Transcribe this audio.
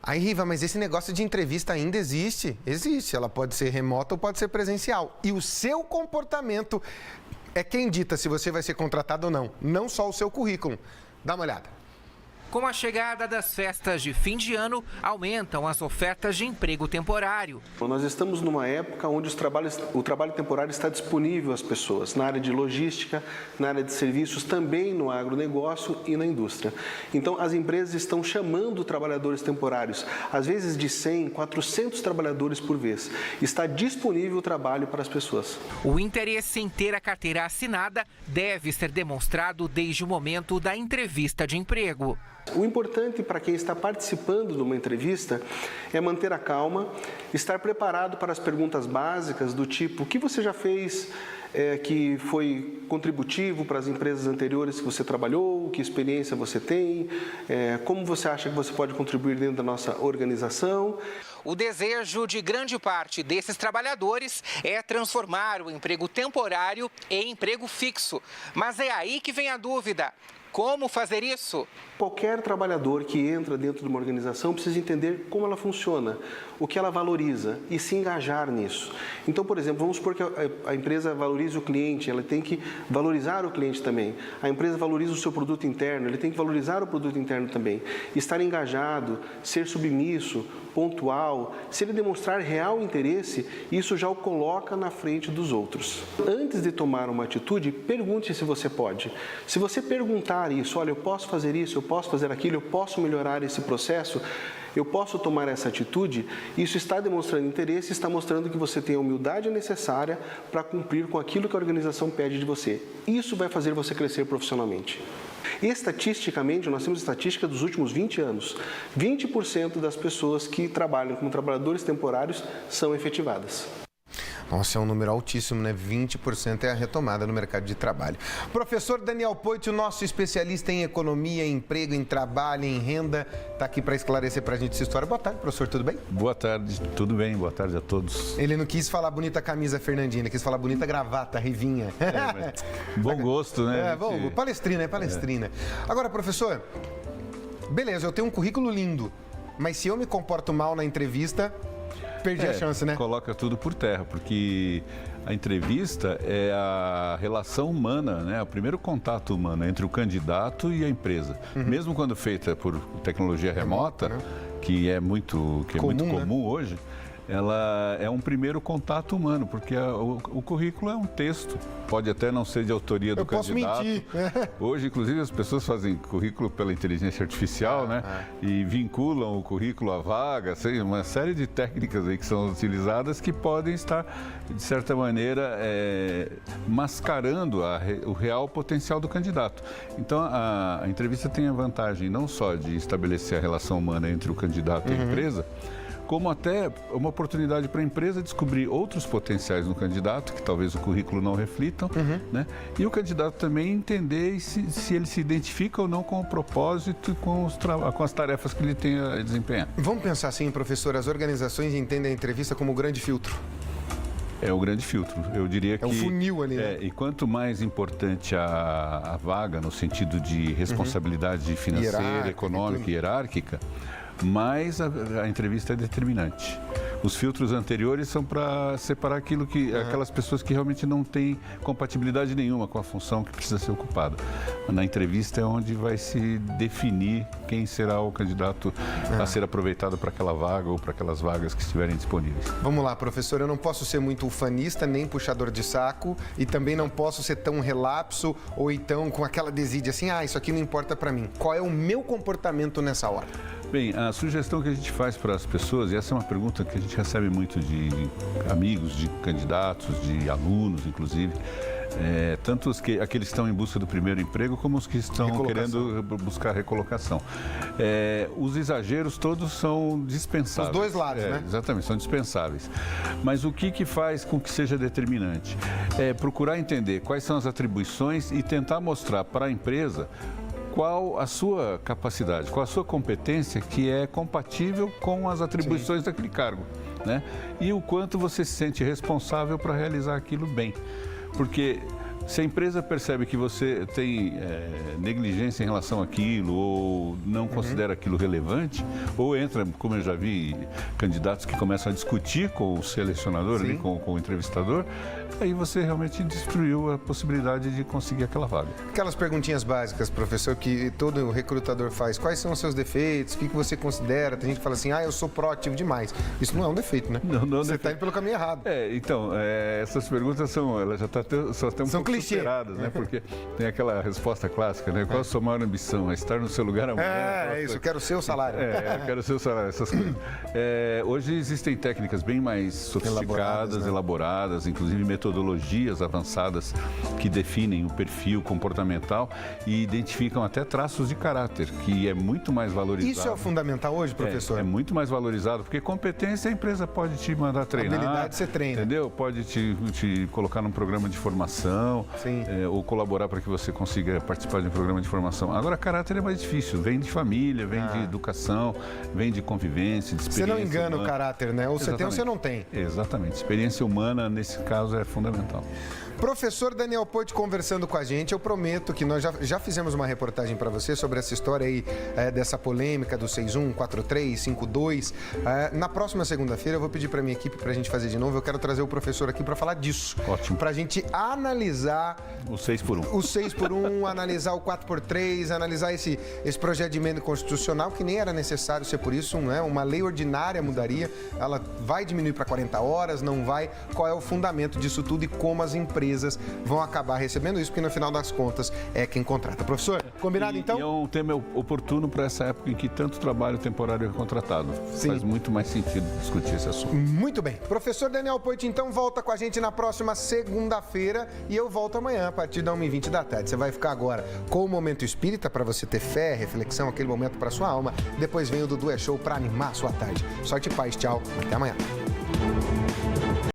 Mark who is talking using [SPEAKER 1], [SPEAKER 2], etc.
[SPEAKER 1] Aí, Riva, mas esse negócio de entrevista ainda existe? Existe. Ela pode ser remota ou pode ser presencial. E o seu comportamento é quem dita se você vai ser contratado ou não só o seu currículo. Dá uma olhada.
[SPEAKER 2] Com a chegada das festas de fim de ano, aumentam as ofertas de emprego temporário.
[SPEAKER 3] Nós estamos numa época onde o trabalho temporário está disponível às pessoas, na área de logística, na área de serviços, também no agronegócio e na indústria. Então, as empresas estão chamando trabalhadores temporários, às vezes de 100, 400 trabalhadores por vez. Está disponível o trabalho para as pessoas.
[SPEAKER 2] O interesse em ter a carteira assinada deve ser demonstrado desde o momento da entrevista de emprego.
[SPEAKER 3] O importante para quem está participando de uma entrevista é manter a calma, estar preparado para as perguntas básicas do tipo: o que você já fez que foi contributivo para as empresas anteriores que você trabalhou, que experiência você tem, como você acha que você pode contribuir dentro da nossa organização.
[SPEAKER 2] O desejo de grande parte desses trabalhadores é transformar o emprego temporário em emprego fixo. Mas é aí que vem a dúvida. Como fazer isso?
[SPEAKER 3] Qualquer trabalhador que entra dentro de uma organização precisa entender como ela funciona, o que ela valoriza e se engajar nisso. Então, por exemplo, vamos supor que a empresa valorize o cliente, ela tem que valorizar o cliente também. A empresa valoriza o seu produto interno, ele tem que valorizar o produto interno também. Estar engajado, ser submisso, pontual, se ele demonstrar real interesse, isso já o coloca na frente dos outros. Antes de tomar uma atitude, pergunte se você pode. Se você perguntar isso, olha, eu posso fazer isso, eu posso fazer aquilo, eu posso melhorar esse processo, eu posso tomar essa atitude, isso está demonstrando interesse, está mostrando que você tem a humildade necessária para cumprir com aquilo que a organização pede de você. Isso vai fazer você crescer profissionalmente. Estatisticamente, nós temos estatística dos últimos 20 anos. 20% das pessoas que trabalham como trabalhadores temporários são efetivadas.
[SPEAKER 1] Nossa, é um número altíssimo, né? 20% é a retomada no mercado de trabalho. Professor Daniel Poit, o nosso especialista em economia, em emprego, em trabalho, em renda, está aqui para esclarecer para a gente essa história. Boa tarde, professor, tudo bem?
[SPEAKER 4] Boa tarde, tudo bem, boa tarde a todos.
[SPEAKER 1] Ele não quis falar bonita camisa Fernandina, quis falar bonita gravata, Rivinha.
[SPEAKER 4] Bom gosto, né?
[SPEAKER 1] Bom, palestrina, é palestrina. Agora, professor, beleza, eu tenho um currículo lindo, mas se eu me comporto mal na entrevista... Perdi a chance, né?
[SPEAKER 4] Coloca tudo por terra, porque a entrevista é a relação humana, né? O primeiro contato humano entre o candidato e a empresa. Mesmo quando feita por tecnologia remota, que é muito comum hoje, ela é um primeiro contato humano, porque o currículo é um texto, pode até não ser de autoria do candidato.
[SPEAKER 1] Eu posso mentir.
[SPEAKER 4] Hoje, inclusive, as pessoas fazem currículo pela inteligência artificial, né? E vinculam o currículo à vaga, uma série de técnicas aí que são utilizadas que podem estar, de certa maneira, mascarando o real potencial do candidato. Então, a entrevista tem a vantagem não só de estabelecer a relação humana entre o candidato e a empresa, como até uma oportunidade para a empresa descobrir outros potenciais no candidato, que talvez o currículo não reflitam, né? E o candidato também entender se ele se identifica ou não com o propósito e com as tarefas que ele tem a desempenhar.
[SPEAKER 1] Vamos pensar assim, professor, as organizações entendem a entrevista como o grande filtro.
[SPEAKER 4] É o grande filtro, eu diria que...
[SPEAKER 1] É um funil ali, né?
[SPEAKER 4] E quanto mais importante a vaga, no sentido de responsabilidade financeira, econômica e hierárquica, mais a entrevista é determinante. Os filtros anteriores são para separar aquelas pessoas que realmente não têm compatibilidade nenhuma com a função que precisa ser ocupada. Na entrevista é onde vai se definir quem será o candidato a ser aproveitado para aquela vaga ou para aquelas vagas que estiverem disponíveis.
[SPEAKER 1] Vamos lá, professor, eu não posso ser muito ufanista, nem puxador de saco, e também não posso ser tão relapso ou então com aquela desídia assim, isso aqui não importa para mim. Qual é o meu comportamento nessa hora?
[SPEAKER 4] Bem, a sugestão que a gente faz para as pessoas, e essa é uma pergunta que a gente recebe muito de amigos, de candidatos, de alunos, inclusive, tanto aqueles que estão em busca do primeiro emprego, como os que estão querendo buscar recolocação. Os exageros todos são dispensáveis.
[SPEAKER 1] Os dois lados, né?
[SPEAKER 4] Exatamente, são dispensáveis. Mas o que faz com que seja determinante? É procurar entender quais são as atribuições e tentar mostrar para a empresa qual a sua capacidade, qual a sua competência que é compatível com as atribuições daquele cargo, né? E o quanto você se sente responsável para realizar aquilo bem. Porque Se a empresa percebe que você tem negligência em relação àquilo ou não considera aquilo relevante, ou entra, como eu já vi, candidatos que começam a discutir com o selecionador, ali, com o entrevistador, aí você realmente destruiu a possibilidade de conseguir aquela vaga.
[SPEAKER 1] Aquelas perguntinhas básicas, professor, que todo recrutador faz. Quais são os seus defeitos? O que você considera? Tem gente que fala assim, eu sou proativo demais. Isso não é um defeito, né?
[SPEAKER 4] Não
[SPEAKER 1] você está indo pelo caminho errado.
[SPEAKER 4] Então, essas perguntas elas já só estão um pouco superadas, né? Porque tem aquela resposta clássica, né? Qual a sua maior ambição? É estar no seu lugar amanhã?
[SPEAKER 1] É isso, eu quero o seu salário.
[SPEAKER 4] Eu quero o seu salário, essas coisas. Hoje existem técnicas bem mais sofisticadas, elaboradas, inclusive metodologias avançadas que definem o perfil comportamental e identificam até traços de caráter, que é muito mais valorizado.
[SPEAKER 1] Isso é o fundamental hoje, professor?
[SPEAKER 4] É muito mais valorizado, porque competência a empresa pode te mandar treinar.
[SPEAKER 1] Habilidade você treina.
[SPEAKER 4] Entendeu? Pode te colocar num programa de formação, ou colaborar para que você consiga participar de um programa de formação. Agora, caráter é mais difícil. Vem de família, vem de educação, vem de convivência, de experiência.
[SPEAKER 1] Você não engana
[SPEAKER 4] humana.
[SPEAKER 1] o caráter, né? Ou você tem ou você não tem.
[SPEAKER 4] Exatamente. Experiência humana, nesse caso, é fundamental.
[SPEAKER 1] Professor Daniel Poit conversando com a gente, eu prometo que nós já fizemos uma reportagem para você sobre essa história aí, dessa polêmica do 6-1, 4-3, 5-2. Na próxima segunda-feira eu vou pedir para minha equipe para a gente fazer de novo. Eu quero trazer o professor aqui para falar disso.
[SPEAKER 4] Ótimo.
[SPEAKER 1] Para a gente analisar
[SPEAKER 4] o 6x1.
[SPEAKER 1] O 6x1, analisar o 4x3, analisar esse projeto de emenda constitucional, que nem era necessário ser por isso, né? Uma lei ordinária mudaria, ela vai diminuir para 40 horas, não vai? Qual é o fundamento disso tudo e como as empresas vão acabar recebendo isso, porque no final das contas é quem contrata. Professor, combinado então?
[SPEAKER 4] E é um tema oportuno para essa época em que tanto trabalho temporário é contratado. Sim. Faz muito mais sentido discutir esse assunto.
[SPEAKER 1] Muito bem. Professor Daniel Poit, então, volta com a gente na próxima segunda-feira e eu volto amanhã a partir da 1h20 da tarde. Você vai ficar agora com o Momento Espírita para você ter fé, reflexão, aquele momento para sua alma. Depois vem o Dudu é Show para animar a sua tarde. Sorte e paz. Tchau. Até amanhã.